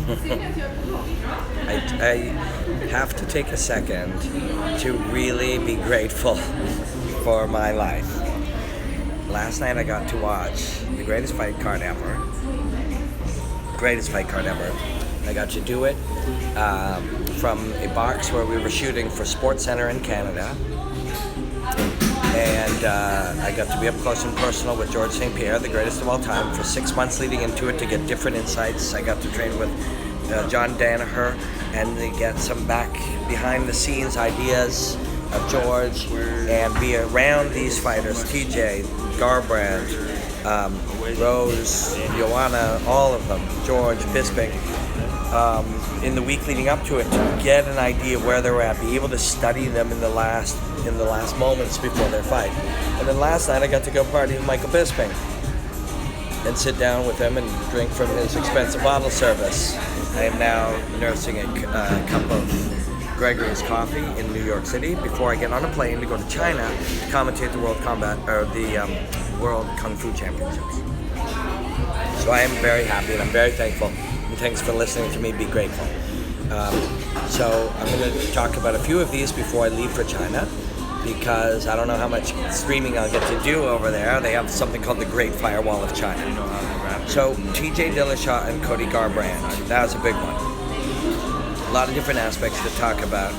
I have to take a second to really be grateful for my life. Last night I got to watch the greatest fight card ever. Greatest fight card ever. I got to do it from a box where we were shooting for Sports Center in Canada. And I got to be up close and personal with George St. Pierre, the greatest of all time, for 6 months leading into it to get different insights. I got to train with John Danaher and to get some back behind the scenes ideas of George and be around these fighters, TJ, Garbrandt, Rose, Joanna, all of them, George, Bisping, in the week leading up to it, to get an idea of where they were at, be able to study them in the last moments before their fight. And then last night I got to go party with Michael Bisping and sit down with him and drink from his expensive bottle service. I am now nursing a cup of Gregory's coffee in New York City before I get on a plane to go to China to commentate the World Kung Fu Championships. So I am very happy and I'm very thankful. And thanks for listening to me be grateful. So I'm going to talk about a few of these before I leave for China, because I don't know how much streaming I'll get to do over there. They have something called the Great Firewall of China. So TJ Dillashaw and Cody Garbrandt, that was a big one. A lot of different aspects to talk about.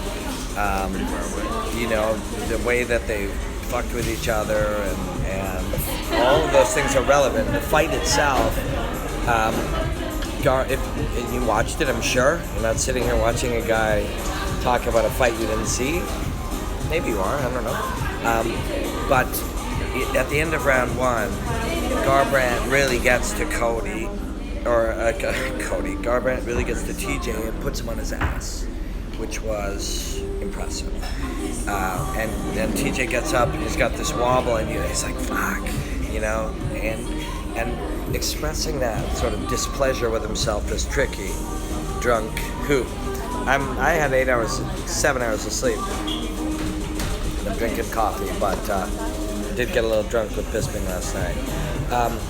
The way that they fucked with each other and all of those things are relevant. The fight itself, if you watched it, I'm sure. You're not sitting here watching a guy talk about a fight you didn't see. Maybe you are, I don't know. But at the end of round one, Garbrandt really gets to Cody, Garbrandt really gets to TJ and puts him on his ass, which was impressive. And TJ gets up and he's got this wobble and he's like, fuck, and expressing that sort of displeasure with himself is tricky. Drunk, I had 7 hours of sleep. I'm drinking coffee, but did get a little drunk with Bisping last night.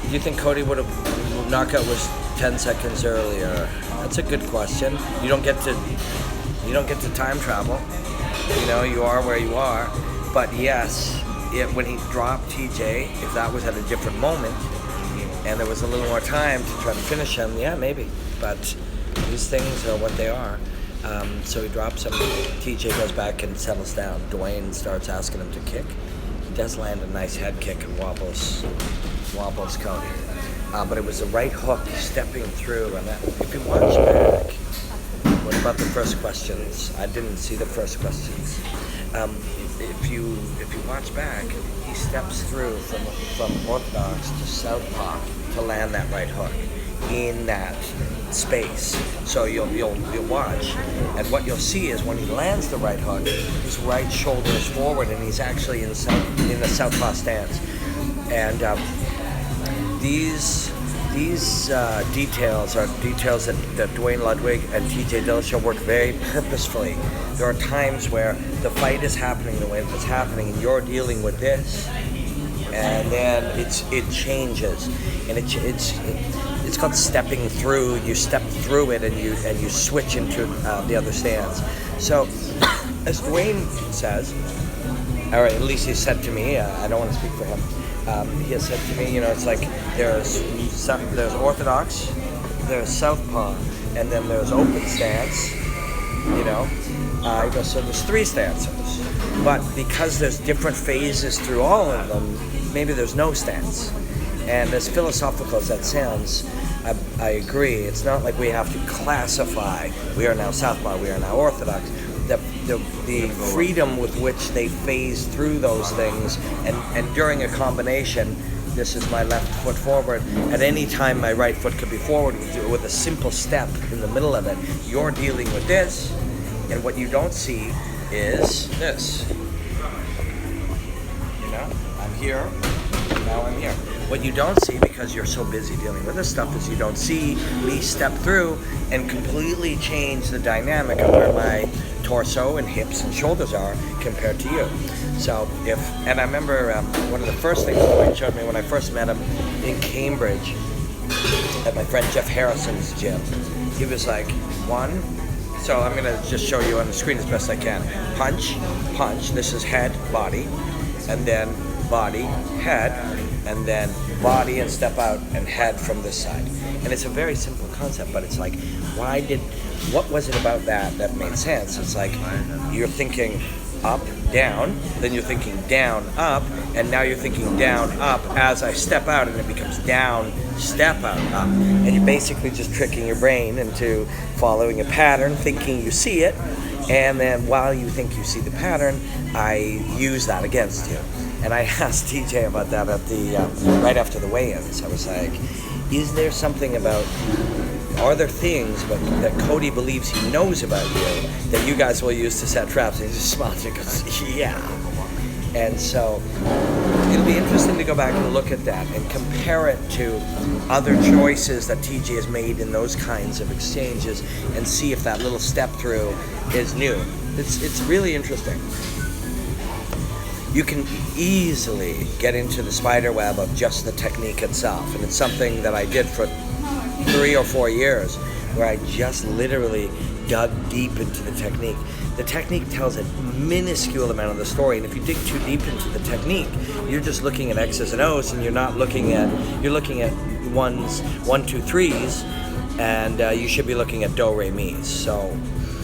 Do you think Cody would have knockout was 10 seconds earlier? That's a good question. You don't get to time travel. You are where you are. But yes, when he dropped TJ, if that was at a different moment and there was a little more time to try to finish him, yeah, maybe. But these things are what they are. So he drops him. TJ goes back and settles down. Dwayne starts asking him to kick. He does land a nice head kick and wobbles Cody. But it was the right hook stepping through. And if you watch back, what about the first questions? I didn't see the first questions. If you watch back, he steps through from orthodox to southpaw to land that right hook in that space. So you'll watch, and what you'll see is when he lands the right hook, his right shoulder is forward, and he's actually in the southpaw stance. And these details are details that Dwayne Ludwig and TJ Dillashaw work very purposefully. There are times where the fight is happening the way that it's happening, and you're dealing with this, and then it changes, and it's called stepping through. You step through it, and you switch into the other stance. So, as Dwayne says, or at least he said to me, I don't want to speak for him. He has said to me, it's like there's orthodox, there's southpaw, and then there's open stance. He goes, so there's 3 stances, but because there's different phases through all of them, maybe there's no stance. And as philosophical as that sounds, I agree. It's not like we have to classify. We are now southpaw. We are now orthodox. The freedom with which they phase through those things, and during a combination, this is my left foot forward. At any time, my right foot could be forward with a simple step in the middle of it. You're dealing with this, and what you don't see is this. I'm here, now I'm here. What you don't see, because you're so busy dealing with this stuff, is you don't see me step through and completely change the dynamic of where my torso and hips and shoulders are compared to you. So and I remember one of the first things Dwayne showed me when I first met him in Cambridge at my friend Jeff Harrison's gym. he was like, one. So I'm gonna just show you on the screen as best I can. Punch, punch. This is head, body, and then body, head, and then body and step out and head from this side. And it's a very simple concept, but it's like, what was it about that made sense? It's like you're thinking up, down, then you're thinking down, up, and now you're thinking down, up as I step out, and it becomes down, step out, up. And you're basically just tricking your brain into following a pattern, thinking you see it, and then while you think you see the pattern, I use that against you. And I asked TJ about that at the right after the weigh-ins. I was like, is there something about, are there things that Cody believes he knows about you that you guys will use to set traps? And he just smiles and goes, yeah. And so it'll be interesting to go back and look at that and compare it to other choices that TJ has made in those kinds of exchanges and see if that little step through is new. It's really interesting. You can easily get into the spider web of just the technique itself, and it's something that I did for 3 or 4 years, where I just literally dug deep into the technique. The technique tells a minuscule amount of the story, and if you dig too deep into the technique, you're just looking at X's and O's, and you're looking at ones, 1, 2, 3s, and you should be looking at do, re, mi's. So,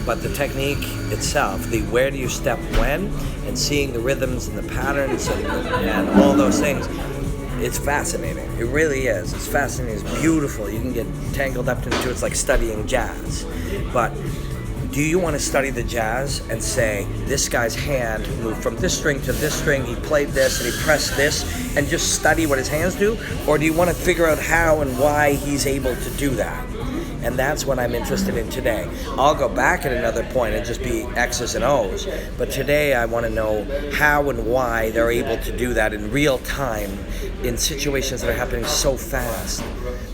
but the technique itself, the where do you step when, and seeing the rhythms and the patterns and all those things, it's fascinating. It really is. It's fascinating. It's beautiful. You can get tangled up into it. It's like studying jazz. But do you want to study the jazz and say, this guy's hand moved from this string to this string, he played this and he pressed this, and just study what his hands do? Or do you want to figure out how and why he's able to do that? And that's what I'm interested in today. I'll go back at another point and just be X's and O's. But today I want to know how and why they're able to do that in real time in situations that are happening so fast.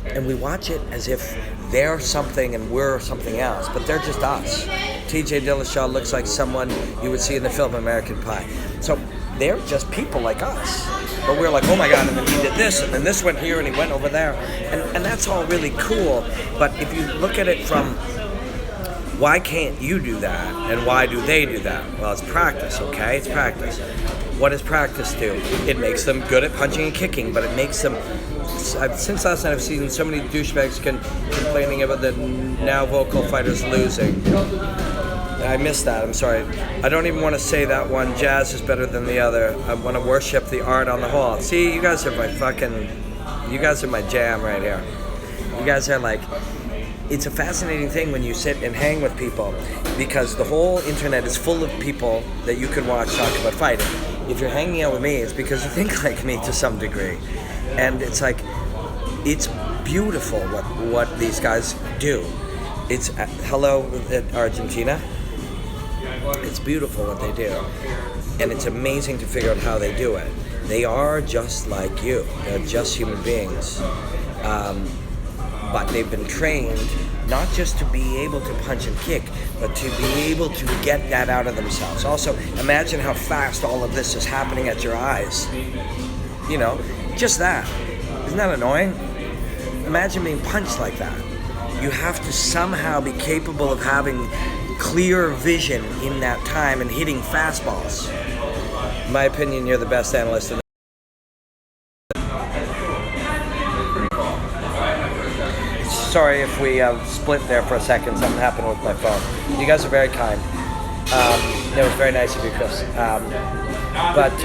And we watch it as if they're something and we're something else, but they're just us. TJ Dillashaw looks like someone you would see in the film American Pie. So they're just people like us. But we're like, oh my God, and then he did this, and then this went here, and he went over there. And that's all really cool. But if you look at it from, why can't you do that, and why do they do that? Well, it's practice, okay? It's practice. What does practice do? It makes them good at punching and kicking, but it makes them, since last night I've seen so many douchebags complaining about the now vocal fighters losing. I missed that, I'm sorry. I don't even want to say that one, jazz is better than the other. I want to worship the art on the whole. See, you guys are my jam right here. You guys are like, it's a fascinating thing when you sit and hang with people, because the whole internet is full of people that you can watch talk about fighting. If you're hanging out with me, it's because you think like me to some degree. And it's like, it's beautiful what these guys do. It's, hello Argentina. It's beautiful what they do, and it's amazing to figure out how they do it. They are just like you. They're just human beings, but they've been trained not just to be able to punch and kick, but to be able to get that out of themselves. Also, imagine how fast all of this is happening at your eyes. You know, just that. Isn't that annoying? Imagine being punched like that. You have to somehow be capable of having clear vision in that time and hitting fastballs. In my opinion, you're the best analyst in Sorry if we split there for a second. Something happened with my phone. You guys are very kind. That was very nice of you, Chris. But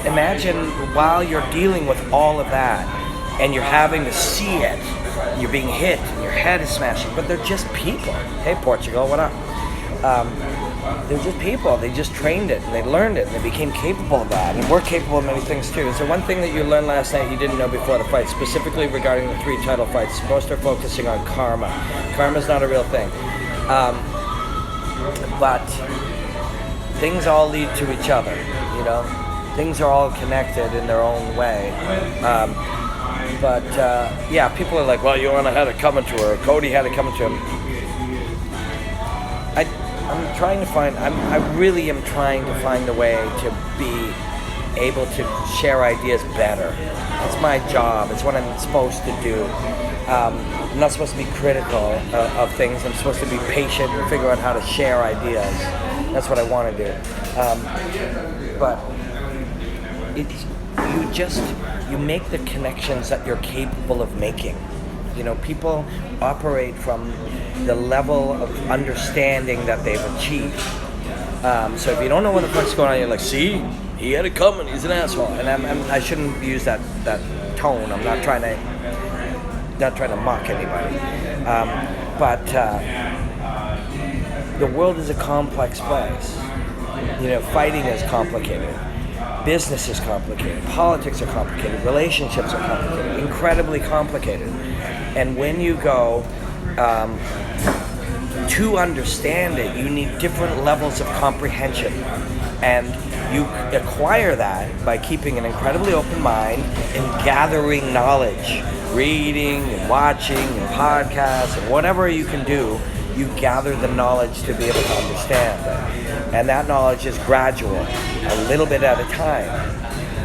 imagine while you're dealing with all of that and you're having to see it, you're being hit, and your head is smashing, but they're just people. Hey, Portugal, what up? They're just people. They just trained it, and they learned it, and they became capable of that, and we're capable of many things too. Is there one thing that you learned last night you didn't know before the fight, specifically regarding the 3 title fights? Most are focusing on karma. Karma's not a real thing. But things all lead to each other, you know? Things are all connected in their own way. But yeah, people are like, well, Joanna had it coming to her, Cody had it coming to him. I'm trying to find, I really am trying to find a way to be able to share ideas better. It's my job, it's what I'm supposed to do. I'm not supposed to be critical of things. I'm supposed to be patient and figure out how to share ideas. That's what I want to do. But it's you make the connections that you're capable of making. You know, people operate from the level of understanding that they've achieved. So if you don't know what the fuck's going on, you're like, see, he had it coming, he's an asshole. And I shouldn't use that tone. I'm not trying to mock anybody. But the world is a complex place. You know, fighting is complicated. Business is complicated. Politics are complicated. Relationships are complicated. Incredibly complicated. And when you go to understand it, you need different levels of comprehension. And you acquire that by keeping an incredibly open mind and gathering knowledge, reading and watching and podcasts and whatever you can do. You gather the knowledge to be able to understand it. And that knowledge is gradual, a little bit at a time.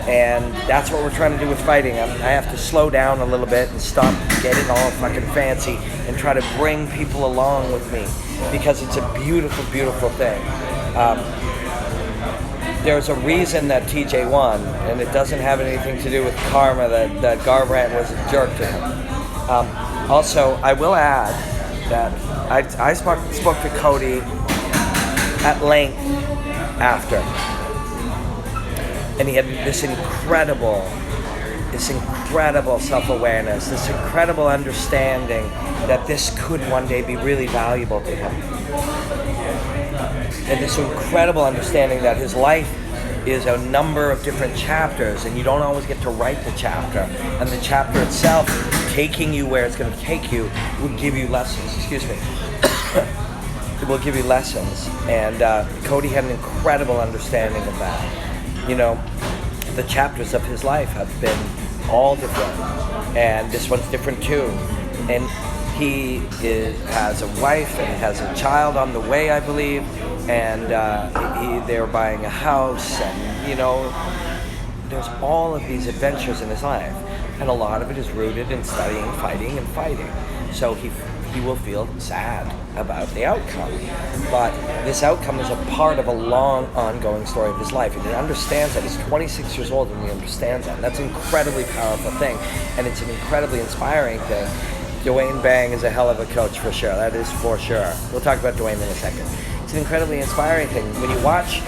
And that's what we're trying to do with fighting. I have to slow down a little bit and stop getting all fucking fancy and try to bring people along with me, because it's a beautiful, beautiful thing. There's a reason that TJ won, and it doesn't have anything to do with karma that Garbrandt was a jerk to him. Also, I will add that I spoke to Cody at length after, and he had this incredible self-awareness, this incredible understanding that this could one day be really valuable to him, and this incredible understanding that his life is a number of different chapters, and you don't always get to write the chapter, and the chapter itself, taking you where it's going to take you, will give you lessons. It will give you lessons, and Cody had an incredible understanding of that. You know, the chapters of his life have been all different, and this one's different too. And he has a wife and has a child on the way, I believe, and they're buying a house, and you know, there's all of these adventures in his life, and a lot of it is rooted in studying, fighting, and fighting. So he will feel sad about the outcome, but this outcome is a part of a long, ongoing story of his life, and he understands that. He's 26 years old, and he understands that, and that's an incredibly powerful thing, and it's an incredibly inspiring thing. Dwayne Bang is a hell of a coach for sure. That is for sure. We'll talk about Dwayne in a second. It's an incredibly inspiring thing. When you watch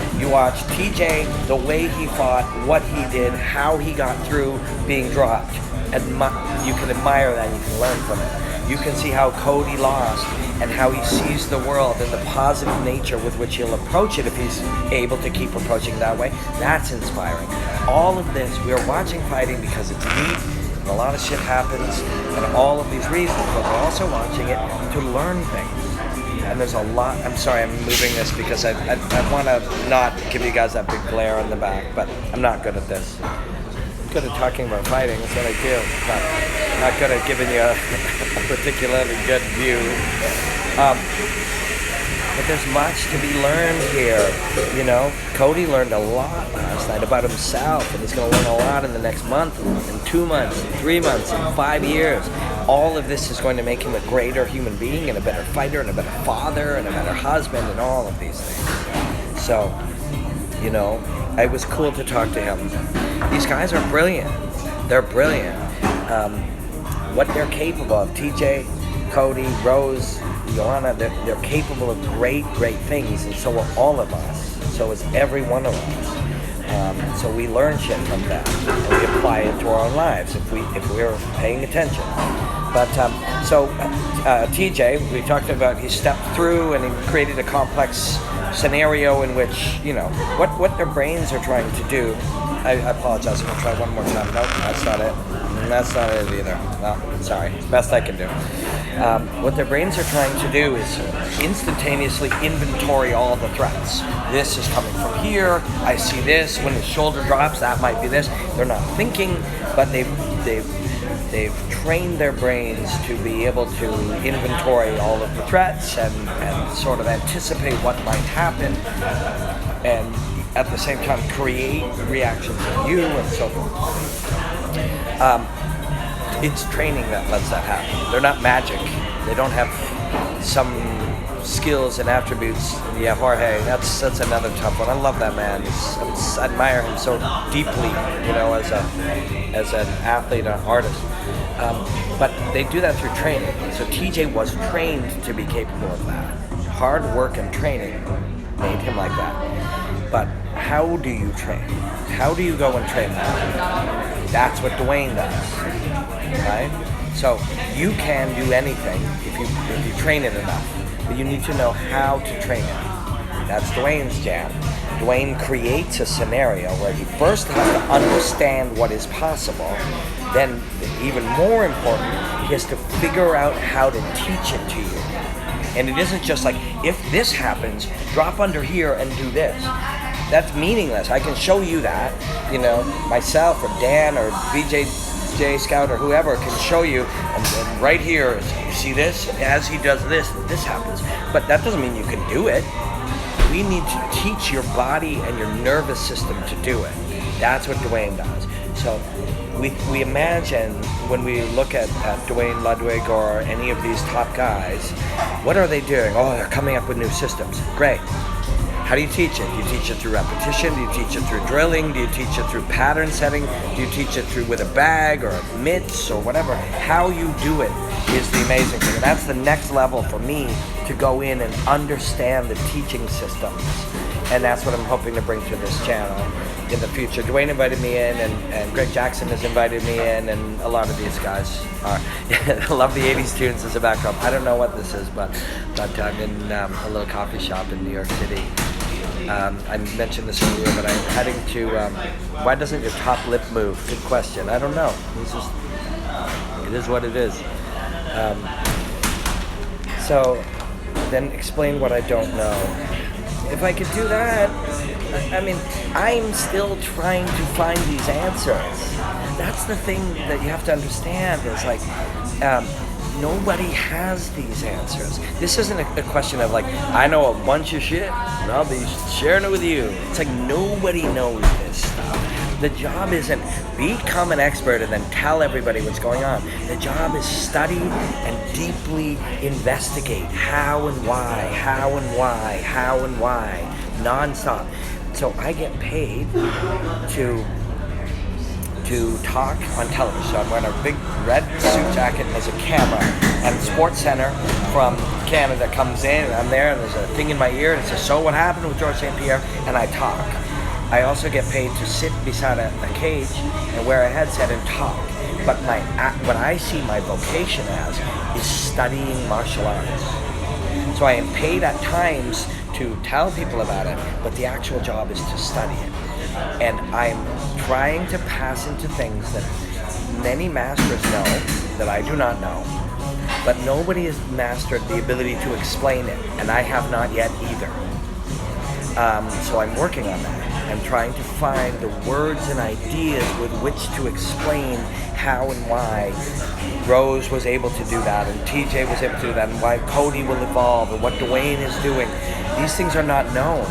TJ, the way he fought, what he did, how he got through being dropped. You can admire that, and you can learn from it. You can see how Cody lost and how he sees the world and the positive nature with which he'll approach it if he's able to keep approaching that way. That's inspiring. All of this, we are watching fighting because it's neat, and a lot of shit happens, and all of these reasons, but we're also watching it to learn things. And there's a lot. I'm sorry, I'm moving this because I want to not give you guys that big glare on the back, but I'm not good at this. I'm good at talking about fighting, that's what I do, but I'm not good at giving you a particularly good view. But there's much to be learned here, you know. Cody learned a lot last night about himself, and he's going to learn a lot in the next month, and 2 months, and 3 months, and 5 years. All of this is going to make him a greater human being, and a better fighter, and a better father, and a better husband, and all of these things. So, you know, it was cool to talk to him. These guys are brilliant. They're brilliant. What they're capable of, TJ, Cody, Rose, Joanna, they're capable of great, great things, and so are all of us. So is every one of us. So we learn shit from that, and we apply it to our own lives if we're paying attention. But TJ, we talked about, he stepped through and he created a complex scenario in which, you know, what their brains are trying to do. I apologize, I'm going to try one more time. Nope, that's not it. That's not it either. Well, sorry, it's the best I can do. What their brains are trying to do is instantaneously inventory all the threats. This is coming from here. I see this. When his shoulder drops, that might be this. They're not thinking, but they've trained their brains to be able to inventory all of the threats and sort of anticipate what might happen, and at the same time create reactions in you and so forth. It's training that lets that happen. They're not magic. They don't have some skills and attributes. Yeah, Jorge, that's another tough one. I love that man. I admire him so deeply, as an athlete, an artist. But they do that through training. So TJ was trained to be capable of that. Hard work and training made him like that. But how do you train? How do you go and train that? That's what Dwayne does, right? So you can do anything if you train it enough, but you need to know how to train it. That's Dwayne's jam. Dwayne creates a scenario where he first has to understand what is possible. Then, even more important, he has to figure out how to teach it to you. And it isn't just like, if this happens, drop under here and do this. That's meaningless. I can show you that, myself or Dan or BJ Scout or whoever can show you, and right here, you see this? As he does this, this happens. But that doesn't mean you can do it. We need to teach your body and your nervous system to do it. That's what Dwayne does. So we imagine when we look at Dwayne Ludwig or any of these top guys, what are they doing? Oh, they're coming up with new systems. Great. How do you teach it? Do you teach it through repetition? Do you teach it through drilling? Do you teach it through pattern setting? Do you teach it through with a bag or mitts or whatever? How you do it is the amazing thing. And that's the next level for me, to go in and understand the teaching systems. And that's what I'm hoping to bring to this channel in the future. Dwayne invited me in, and Greg Jackson has invited me in, and a lot of these guys are. I love the 80s tunes as a backdrop. I don't know what this is, but I'm in a little coffee shop in New York City. I mentioned this earlier, but I'm heading to, why doesn't your top lip move? Good question. I don't know. It is what it is. So then explain what I don't know. If I could do that, I'm still trying to find these answers. That's the thing that you have to understand, is like, nobody has these answers. This isn't a question of like, I know a bunch of shit and I'll be sharing it with you. It's like, nobody knows this stuff. The job isn't become an expert and then tell everybody what's going on. The job is study and deeply investigate how and why, nonstop. So I get paid to talk on television. So I'm wearing a big red suit jacket and there's a camera, and Sports Center from Canada comes in, and I'm there, and there's a thing in my ear and it says, so what happened with George St. Pierre? And I talk. I also get paid to sit beside a cage and wear a headset and talk. But what I see my vocation as is studying martial arts. So I am paid at times to tell people about it, but the actual job is to study it. And I'm trying to pass into things that many masters know that I do not know. But nobody has mastered the ability to explain it, and I have not yet either. So I'm working on that. I'm trying to find the words and ideas with which to explain how and why Rose was able to do that, and TJ was able to do that, and why Cody will evolve, and what Dwayne is doing. These things are not known.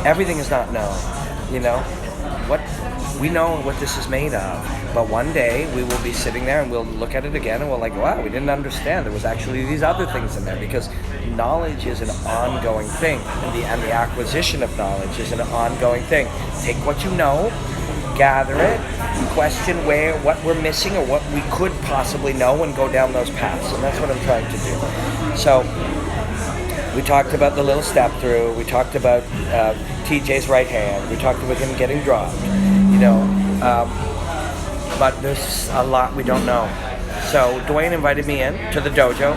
Everything is not known. What we know what this is made of, but one day we will be sitting there and we'll look at it again and we're like, wow, we didn't understand. There was actually these other things in there, because knowledge is an ongoing thing, and the acquisition of knowledge is an ongoing thing. Take what you know, gather it, question what we're missing or what we could possibly know, and go down those paths. And that's what I'm trying to do. So we talked about the little step through. We talked about TJ's right hand. We talked about him getting dropped. But there's a lot we don't know. So Dwayne invited me in to the dojo,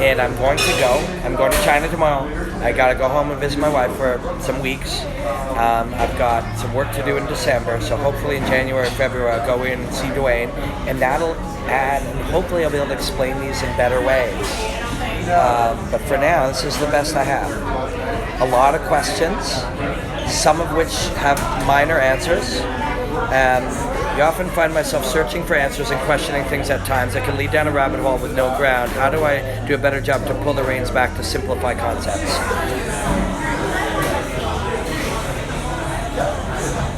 and I'm going to go. I'm going to China tomorrow. I got to go home and visit my wife for some weeks. I've got some work to do in December, so hopefully in January or February I'll go in and see Dwayne, and that'll add, and hopefully I'll be able to explain these in better ways. But for now, this is the best I have. A lot of questions, some of which have minor answers. You often find myself searching for answers and questioning things at times that can lead down a rabbit hole with no ground. How do I do a better job to pull the reins back to simplify concepts?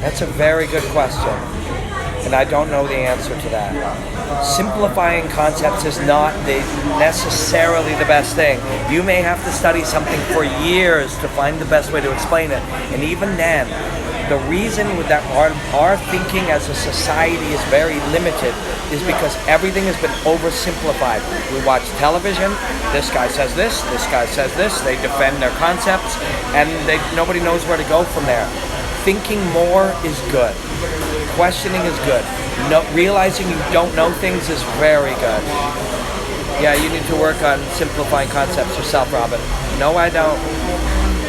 That's a very good question. and I don't know the answer to that. Simplifying concepts is not necessarily the best thing. You may have to study something for years to find the best way to explain it, and even then, the reason that our thinking as a society is very limited is because everything has been oversimplified. We watch television, this guy says this guy says this, they defend their concepts, and nobody knows where to go from there. Thinking more is good. Questioning is good. Realizing you don't know things is very good. Yeah, you need to work on simplifying concepts yourself, Robin. No, I don't.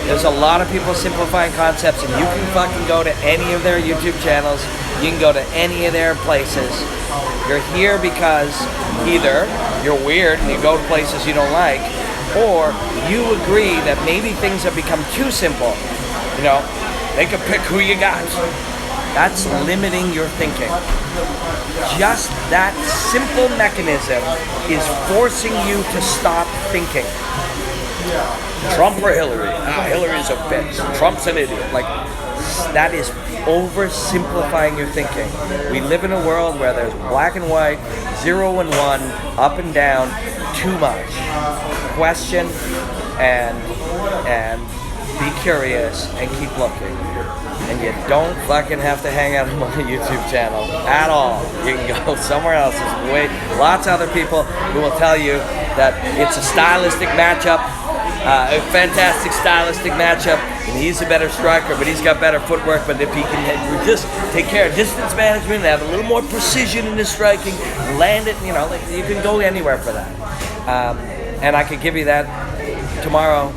There's a lot of people simplifying concepts, and you can fucking go to any of their YouTube channels. You can go to any of their places. You're here because either you're weird and you go to places you don't like, or you agree that maybe things have become too simple. You know, they can pick who you got. That's limiting your thinking. Just that simple mechanism is forcing you to stop thinking. Trump or Hillary? Hillary's a bitch. Trump's an idiot. Like, that is oversimplifying your thinking. We live in a world where there's black and white, 0 and 1, up and down, too much. Question and be curious and keep looking. And you don't fucking have to hang out on my YouTube channel at all. You can go somewhere else. There's lots of other people who will tell you that it's a stylistic matchup, a fantastic stylistic matchup, and he's a better striker, but he's got better footwork. But if he can just take care of distance management and have a little more precision in his striking, land it, you know, like, you can go anywhere for that. And I could give you that tomorrow.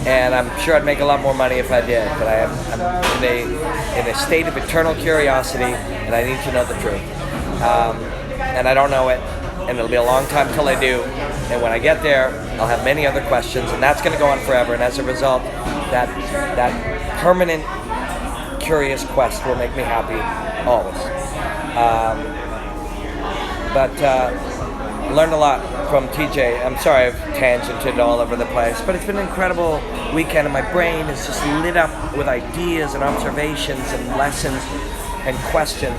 And I'm sure I'd make a lot more money if I did, but I'm in a state of eternal curiosity, and I need to know the truth. And I don't know it, and it'll be a long time till I do. And when I get there, I'll have many other questions, and that's going to go on forever. And as a result, that permanent curious quest will make me happy always. Learned a lot from TJ. I'm sorry I've tangented all over the place, but it's been an incredible weekend, and my brain is just lit up with ideas and observations and lessons and questions.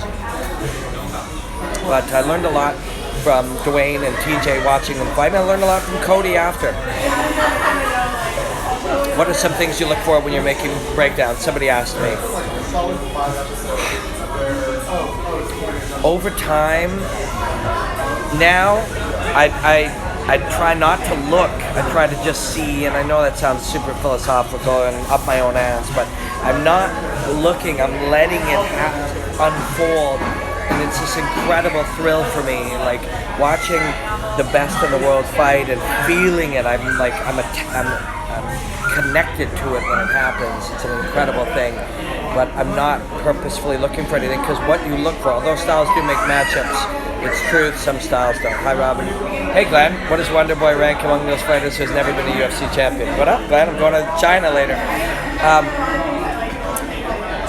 But I learned a lot from Dwayne and TJ watching them fight, and I learned a lot from Cody after. What are some things you look for when you're making breakdowns? Somebody asked me. Over time, now, I try not to look. I try to just see, and I know that sounds super philosophical and up my own ass, but I'm not looking. I'm letting it unfold, and it's this incredible thrill for me, like watching the best in the world fight and feeling it. I'm connected to it when it happens. It's an incredible thing. But I'm not purposefully looking for anything, because what you look for, although styles do make matchups, it's true, some styles don't. Hi, Robin. Hey, Glenn. What does Wonderboy rank among those fighters who's never been a UFC champion? What up, Glenn? I'm going to China later.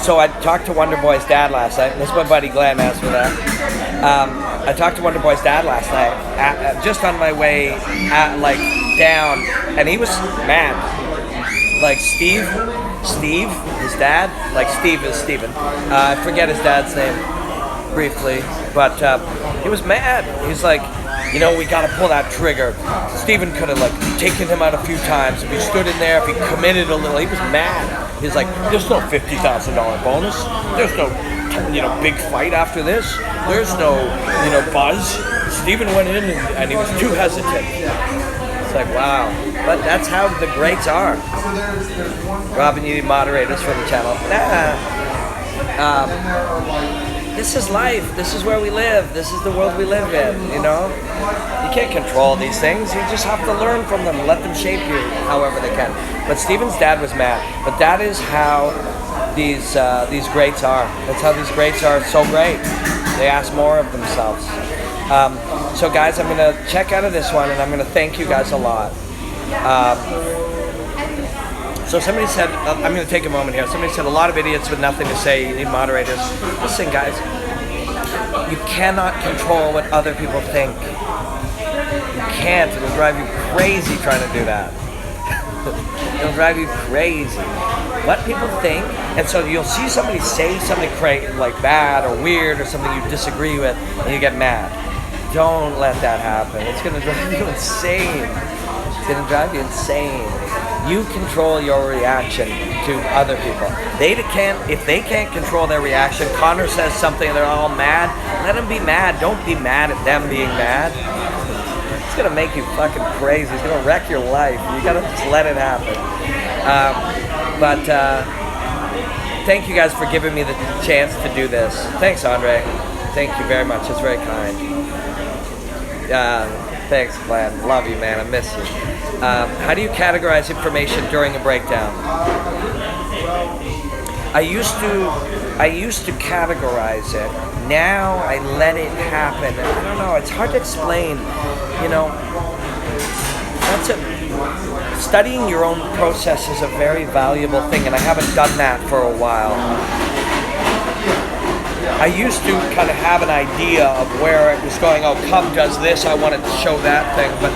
So I talked to Wonderboy's dad last night. This is my buddy Glenn asked for that. I talked to Wonderboy's dad last night, just on my way down, and he was mad. Like Steve, his dad, like Steve is Steven. I forget his dad's name briefly, but he was mad. He's like, you know, we got to pull that trigger. Steven could have taken him out a few times. If he stood in there, if he committed a little, he was mad. He's like, there's no $50,000 bonus. There's no, big fight after this. There's no, buzz. Steven went in and he was too hesitant. It's like, wow. But that's how the greats are. Robin, you need moderators for the channel. This is life. This is where we live. This is the world we live in, You can't control these things. You just have to learn from them. Let them shape you however they can. But Steven's dad was mad. But that is how these greats are. That's how these greats are so great. They ask more of themselves. So guys, I'm going to check out of this one, and I'm going to thank you guys a lot. So somebody said, I'm going to take a moment here. Somebody said, a lot of idiots with nothing to say, you need moderators. Listen, guys, you cannot control what other people think. You can't. It'll drive you crazy trying to do that. It'll drive you crazy. What people think, and so you'll see somebody say something like bad or weird or something you disagree with, and you get mad. Don't let that happen. It's gonna drive you insane. It's gonna drive you insane. You control your reaction to other people. If they can't control their reaction, Connor says something and they're all mad, let them be mad. Don't be mad at them being mad. It's gonna make you fucking crazy. It's gonna wreck your life. You gotta just let it happen. But thank you guys for giving me the chance to do this. Thanks, Andre. Thank you very much. It's very kind. Thanks, Glenn. Love you, man. I miss you. How do you categorize information during a breakdown? I used to categorize it. Now I let it happen. I don't know. It's hard to explain. You know, studying your own process is a very valuable thing, and I haven't done that for a while. I used to kind of have an idea of where it was going. Oh, Cub does this, I wanted to show that thing. But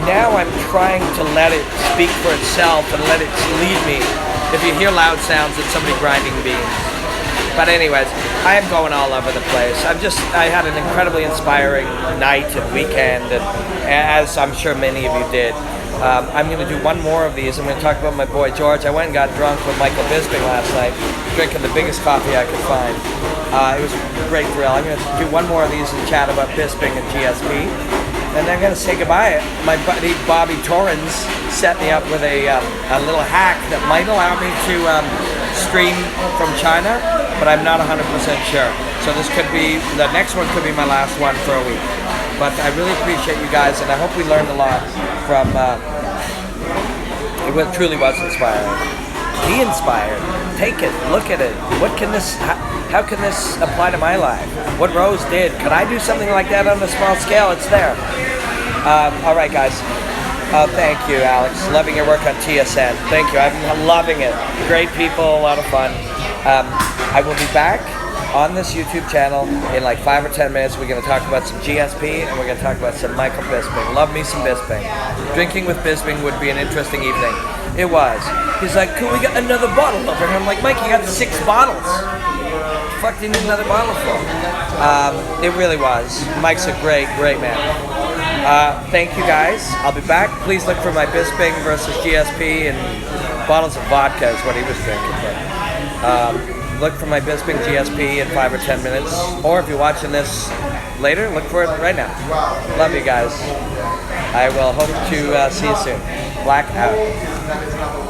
now I'm trying to let it speak for itself and let it lead me. If you hear loud sounds, it's somebody grinding beans. But anyways, I am going all over the place. I had an incredibly inspiring night and weekend, and as I'm sure many of you did. I'm going to do one more of these. I'm going to talk about my boy George. I went and got drunk with Michael Bisping last night, drinking the biggest coffee I could find. It was a great thrill. I'm going to do one more of these and chat about Bisping and GSP. And then I'm going to say goodbye. My buddy Bobby Torrens set me up with a little hack that might allow me to stream from China, but I'm not 100% sure. So the next one could be my last one for a week. But I really appreciate you guys, and I hope we learned a lot from, it truly was inspiring. Be inspired. Take it. Look at it. How can this apply to my life? What Rose did. Could I do something like that on a small scale? It's there. All right, guys. Thank you, Alex. Loving your work on TSN. Thank you. I'm loving it. Great people, a lot of fun. I will be back on this YouTube channel in like 5 or 10 minutes. We're going to talk about some GSP and we're going to talk about some Michael Bisping. Love me some Bisping. Drinking with Bisping would be an interesting evening. It was. He's like, cool, we got another bottle over here. I'm like, Mike, you got 6 bottles. Fuck, do you need another bottle for? It really was. Mike's a great, great man. Thank you guys. I'll be back. Please look for my Bisping versus GSP and bottles of vodka is what he was drinking. But, look for my Bisping GSP in 5 or 10 minutes. Or if you're watching this later, look for it right now. Love you guys. I will hope to see you soon. Black out.